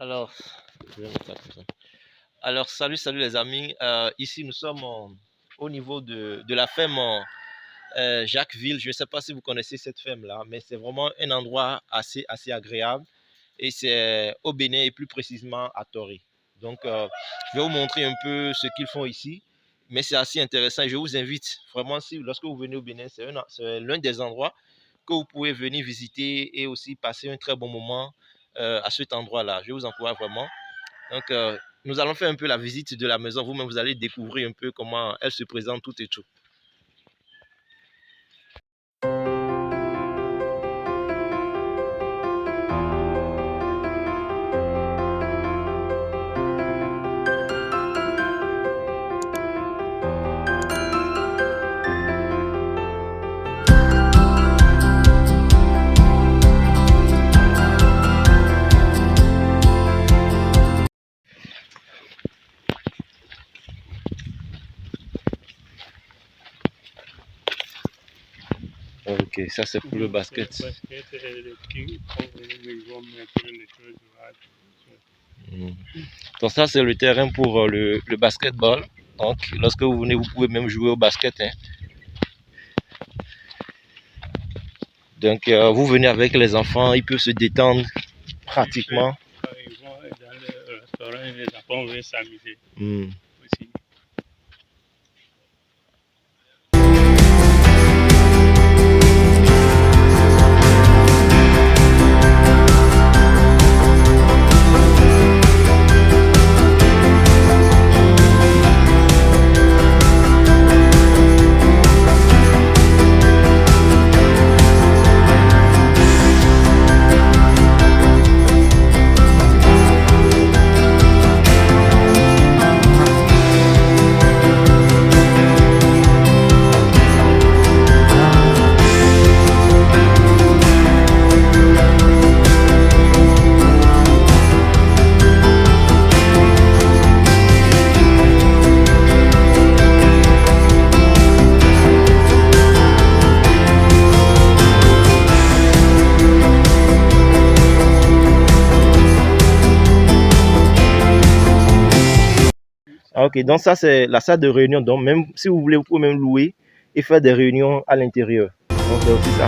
Alors, je vais mettre ça comme ça. Alors, salut les amis. Ici, nous sommes au niveau de la ferme Jacquesville. Je ne sais pas si vous connaissez cette ferme-là, mais c'est vraiment un endroit assez agréable. Et c'est au Bénin et plus précisément à Toré. Donc, je vais vous montrer un peu ce qu'ils font ici. Mais c'est assez intéressant. Je vous invite vraiment, si lorsque vous venez au Bénin, c'est l'un des endroits que vous pouvez venir visiter et aussi passer un très bon moment à cet endroit-là. Je vous encourage vraiment. Donc, nous allons faire un peu la visite de la maison. Vous-même, vous allez découvrir un peu comment elle se présente, tout et tout. Ok, ça c'est pour le basket. Donc ça c'est le terrain pour le basketball. Donc lorsque vous venez, vous pouvez même jouer au basket, hein. Donc vous venez avec les enfants, ils peuvent se détendre pratiquement. Ils vont dans le restaurant et les enfants vont s'amuser aussi. Ah, ok, donc ça c'est la salle de réunion. Donc même si vous voulez, vous pouvez même louer et faire des réunions à l'intérieur. Donc c'est aussi ça.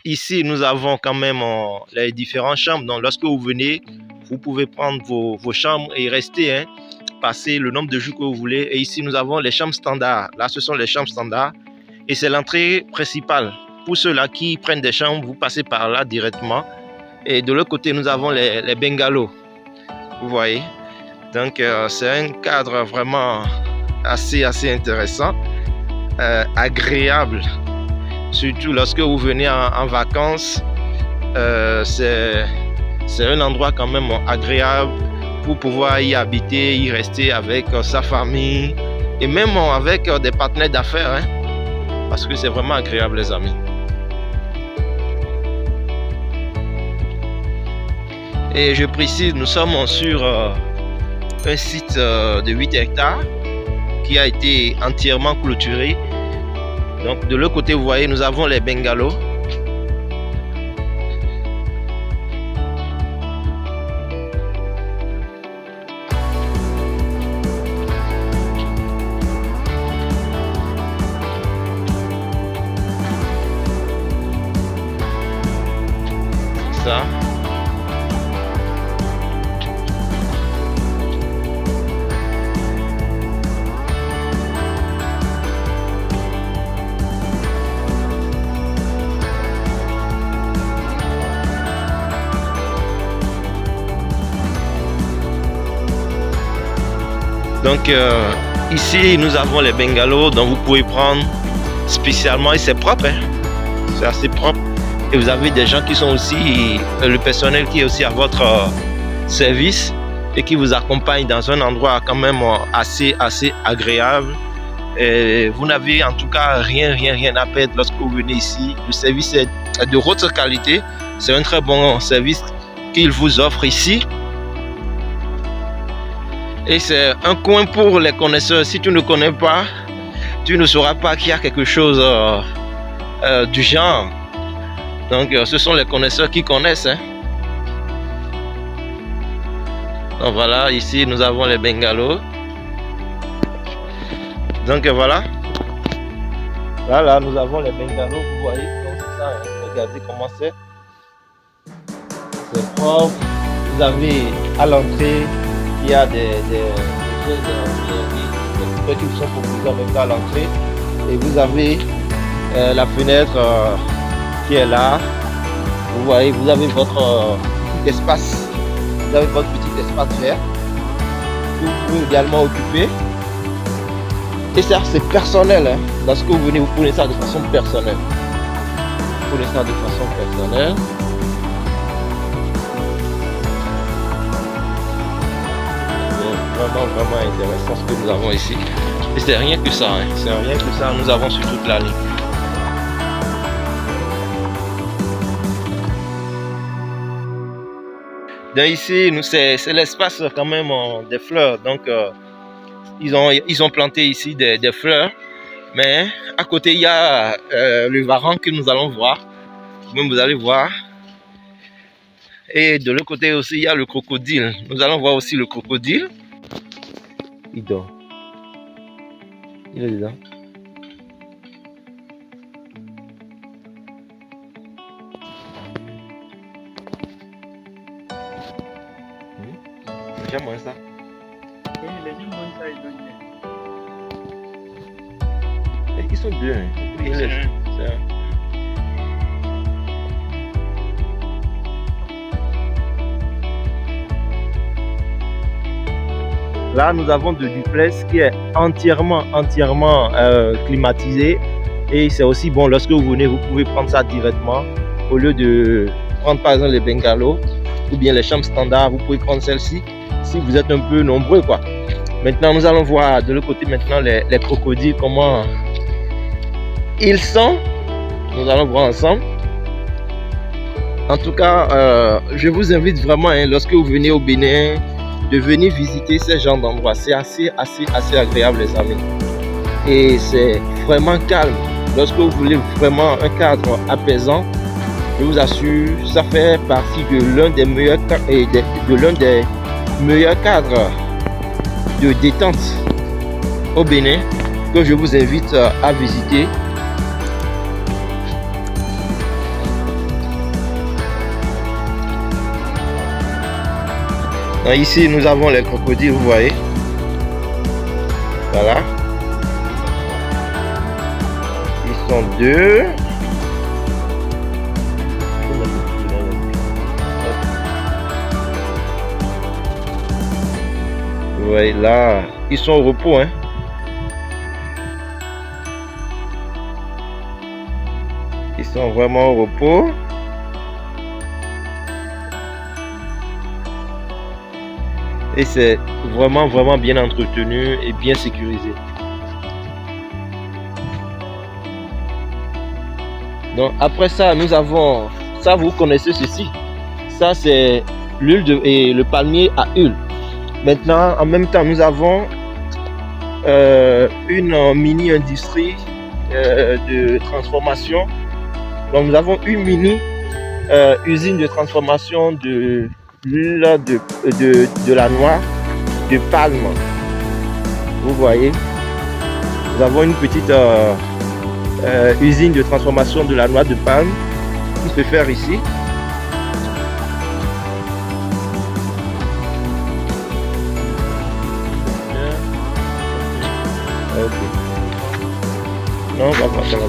Ici, nous avons quand même les différentes chambres. Donc, lorsque vous venez, vous pouvez prendre vos chambres et rester, hein, passer le nombre de jours que vous voulez. Et ici, nous avons les chambres standards. Là, ce sont les chambres standards. Et c'est l'entrée principale. Pour ceux-là qui prennent des chambres, vous passez par là directement. Et de l'autre côté, nous avons les bungalows. Vous voyez. Donc, c'est un cadre vraiment assez intéressant, agréable. Surtout lorsque vous venez en vacances, c'est un endroit quand même agréable pour pouvoir y habiter, y rester avec sa famille et même avec des partenaires d'affaires, hein, parce que c'est vraiment agréable les amis. Et je précise, nous sommes sur un site de 8 hectares qui a été entièrement clôturé. Donc de l'autre côté, vous voyez, nous avons les bungalows. Ça. Donc ici nous avons les bungalows dont vous pouvez prendre spécialement, et c'est propre, hein? C'est assez propre. Et vous avez des gens qui sont aussi, le personnel qui est aussi à votre service et qui vous accompagne dans un endroit quand même assez agréable. Et vous n'avez en tout cas rien à perdre lorsque vous venez ici. Le service est de haute qualité. C'est un très bon service qu'il vous offre ici. Et c'est un coin pour les connaisseurs. Si tu ne connais pas, tu ne sauras pas qu'il y a quelque chose du genre. Donc ce sont les connaisseurs qui connaissent, hein. Donc voilà, ici nous avons les bungalows. Donc voilà. Là nous avons les bungalows, vous voyez. Donc c'est ça, hein. Regardez comment c'est. C'est propre. Vous avez à l'entrée, il y a des trucs qui sont proposés en même temps à l'entrée. Et vous avez la fenêtre qui est là. Vous voyez, vous avez votre petit espace. Vous avez votre petit espace vert que vous pouvez également occuper. Et ça, c'est personnel, hein. Lorsque vous venez, vous prenez ça de façon personnelle. Vous prenez ça de façon personnelle. C'est vraiment intéressant ce que nous avons ici. Et c'est rien que ça, hein. C'est rien que ça, nous avons sur toute la ligne. Donc ici, c'est l'espace quand même des fleurs. Donc ils ont planté ici des fleurs. Mais à côté, il y a le varan que nous allons voir. Même vous allez voir. Et de l'autre côté aussi, il y a le crocodile. Nous allons voir aussi le crocodile. Il dort. Il est dedans. J'aime moins ça. Oui, les gens mangent ça, ils donnent bien. Ils sont deux. Hein. C'est un. Là, nous avons de duplex qui est entièrement climatisé. Et c'est aussi bon, lorsque vous venez, vous pouvez prendre ça directement. Au lieu de prendre par exemple les bungalows ou bien les chambres standards, vous pouvez prendre celle-ci si vous êtes un peu nombreux, quoi. Maintenant, nous allons voir de l'autre côté maintenant les crocodiles, comment ils sont. Nous allons voir ensemble. En tout cas, je vous invite vraiment, hein, lorsque vous venez au Bénin, de venir visiter ce genre d'endroit. C'est assez agréable, les amis. Et c'est vraiment calme. Lorsque vous voulez vraiment un cadre apaisant, je vous assure, ça fait partie de l'un des meilleurs cadres de détente au Bénin que je vous invite à visiter. Donc ici nous avons les crocodiles, vous voyez. Voilà. Ils sont deux. Vous voyez là, ils sont au repos, hein. Ils sont vraiment au repos. Et c'est vraiment bien entretenu et bien sécurisé. Donc après ça, nous avons, ça vous connaissez ceci. Ça c'est l'huile et le palmier à huile. Maintenant, en même temps, nous avons une mini-industrie de transformation. Donc nous avons une mini usine de transformation de l'huile de la noix de palme. Vous voyez, nous avons une petite usine de transformation de la noix de palme qui se fait ici. Non, ça va.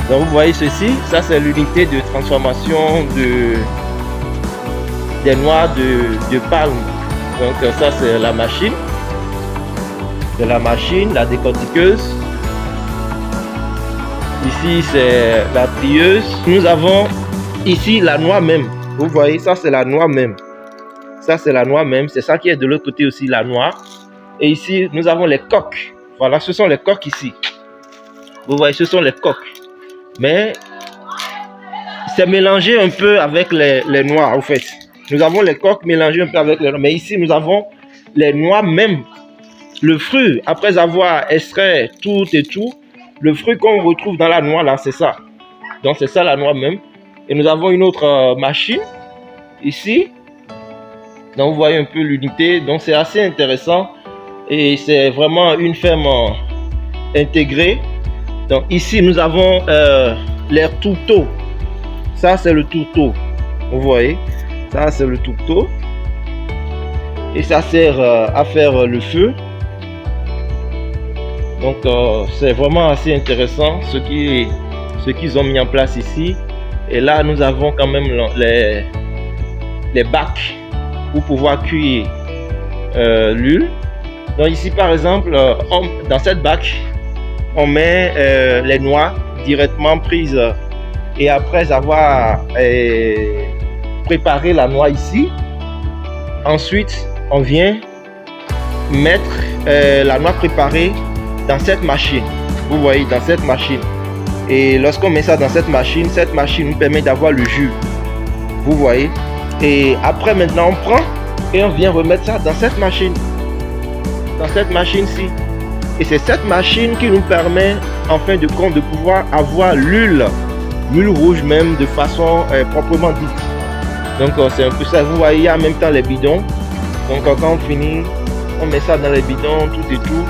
Donc vous voyez ceci, ça c'est l'unité de transformation des noix de palme. Donc ça c'est la machine. C'est la machine, la décortiqueuse. Ici c'est la trieuse. Nous avons ici la noix même. Vous voyez, ça c'est la noix même. Ça c'est la noix même. C'est ça qui est de l'autre côté aussi, la noix. Et ici nous avons les coques. Voilà, ce sont les coques ici. Vous voyez, ce sont les coques. Mais c'est mélangé un peu avec les noix en fait. Nous avons les coques mélangées un peu avec les noix. Mais ici nous avons les noix même. Le fruit, après avoir extrait tout et tout, le fruit qu'on retrouve dans la noix là, c'est ça. Donc c'est ça la noix même. Et nous avons une autre machine ici. Donc vous voyez un peu l'unité. Donc c'est assez intéressant. Et c'est vraiment une ferme intégrée. Donc ici nous avons les tourteaux. Ça c'est le tourteau. Vous voyez, ça c'est le tourteau. Et ça sert à faire le feu. Donc c'est vraiment assez intéressant ce qu'ils ont mis en place ici. Et là nous avons quand même les bacs pour pouvoir cuire l'huile. Donc ici par exemple, dans cette bac, on met les noix directement prises et après avoir préparé la noix ici, ensuite on vient mettre la noix préparée dans cette machine. Vous voyez, dans cette machine. Et lorsqu'on met ça dans cette machine nous permet d'avoir le jus. Vous voyez. Et après maintenant on prend et on vient remettre ça dans cette machine. Dans cette machine-ci. Et c'est cette machine qui nous permet en fin de compte de pouvoir avoir l'huile rouge même de façon proprement dite. Donc c'est un peu ça. Vous voyez en même temps les bidons. Donc quand on finit, on met ça dans les bidons, tout et tout.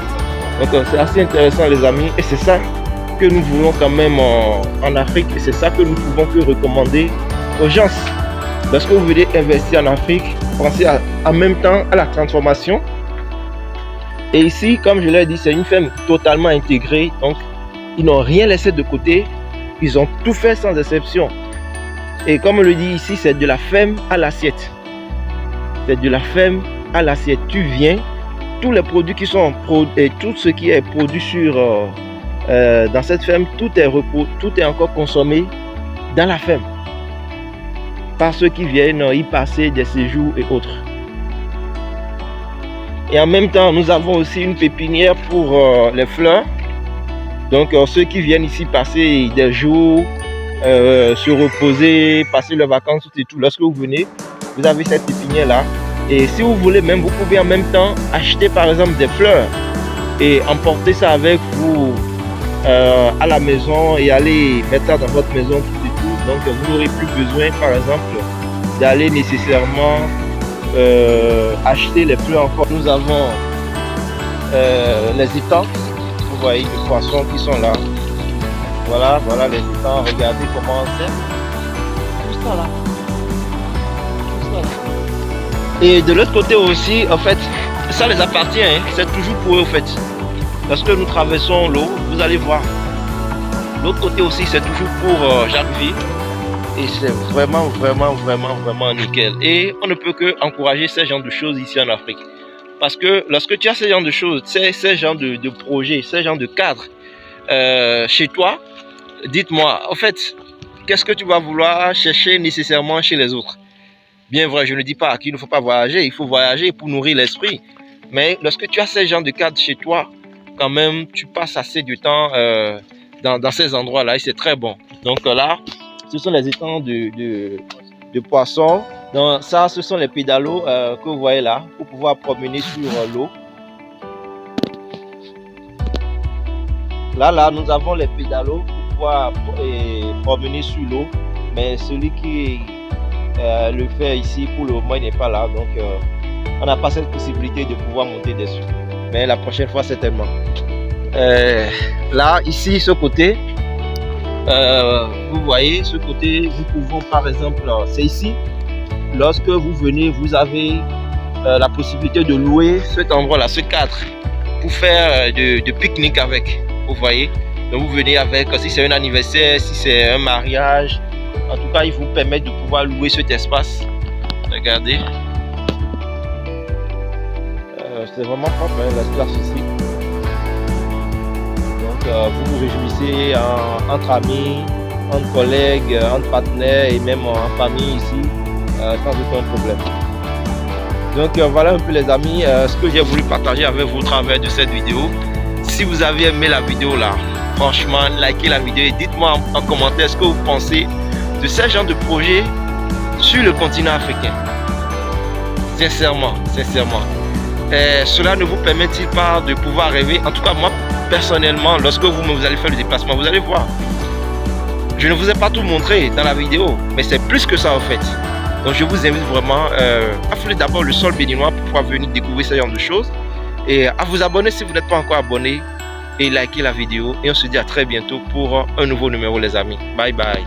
Donc c'est assez intéressant les amis. Et c'est ça que nous voulons quand même en Afrique. Et c'est ça que nous pouvons que recommander aux gens. Lorsque vous voulez investir en Afrique, pensez en même temps à la transformation. Et ici, comme je l'ai dit, c'est une ferme totalement intégrée. Donc, ils n'ont rien laissé de côté. Ils ont tout fait sans exception. Et comme on le dit ici, c'est de la ferme à l'assiette. C'est de la ferme à l'assiette. Tu viens, tous les produits qui sont et tout ce qui est produit dans cette ferme, tout est encore consommé dans la ferme. Par ceux qui viennent y passer des séjours et autres. Et en même temps, nous avons aussi une pépinière pour les fleurs. Donc, ceux qui viennent ici passer des jours, se reposer, passer leurs vacances, tout et tout. Lorsque vous venez, vous avez cette pépinière-là. Et si vous voulez même, vous pouvez en même temps acheter par exemple des fleurs et emporter ça avec vous à la maison et aller mettre ça dans votre maison, tout et tout. Donc, vous n'aurez plus besoin, par exemple, d'aller nécessairement acheter les fleurs encore. Nous avons les étangs, vous voyez les poissons qui sont là. Voilà les étangs, regardez comment c'est. Tout ça là. Et de l'autre côté aussi, en fait, ça les appartient, hein. C'est toujours pour eux en fait. Lorsque nous traversons l'eau, vous allez voir. L'autre côté aussi, c'est toujours pour Jacquesville. Et c'est vraiment nickel. Et on ne peut que encourager ce genre de choses ici en Afrique. Parce que lorsque tu as ce genre de choses, ce genre de projets, ce genre de cadre chez toi, dites-moi, en fait, qu'est-ce que tu vas vouloir chercher nécessairement chez les autres? Bien vrai, je ne dis pas qu'il ne faut pas voyager, il faut voyager pour nourrir l'esprit. Mais lorsque tu as ce genre de cadre chez toi, quand même, tu passes assez de temps dans ces endroits-là et c'est très bon. Donc là, ce sont les étangs de poissons. Donc ça, ce sont les pédalos que vous voyez là pour pouvoir promener sur l'eau. Là, nous avons les pédalos pour pouvoir promener sur l'eau. Mais celui qui le fait ici, pour le moment, il n'est pas là. Donc, on n'a pas cette possibilité de pouvoir monter dessus. Mais la prochaine fois, certainement. Là, ici, ce côté, vous voyez, ce côté, nous pouvons, par exemple, c'est ici. Lorsque vous venez, vous avez la possibilité de louer cet endroit-là, ce cadre, pour faire de pique-nique avec. Vous voyez, donc vous venez avec, si c'est un anniversaire, si c'est un mariage, en tout cas, il vous permet de pouvoir louer cet espace. Regardez, c'est vraiment propre, hein, l'espace ici. Donc, vous vous réjouissez entre amis, entre collègues, entre partenaires et même en famille ici, sans aucun problème. Donc voilà un peu les amis, ce que j'ai voulu partager avec vous au travers de cette vidéo. Si vous avez aimé la vidéo là, franchement, likez la vidéo et dites-moi en commentaire ce que vous pensez de ce genre de projet sur le continent africain. Sincèrement. Cela ne vous permet-il pas de pouvoir rêver? En tout cas, moi, personnellement, lorsque vous allez faire le déplacement, vous allez voir. Je ne vous ai pas tout montré dans la vidéo, mais c'est plus que ça en fait. Donc je vous invite vraiment à fouler d'abord le sol béninois pour pouvoir venir découvrir ce genre de choses. Et à vous abonner si vous n'êtes pas encore abonné. Et liker la vidéo. Et on se dit à très bientôt pour un nouveau numéro les amis. Bye bye.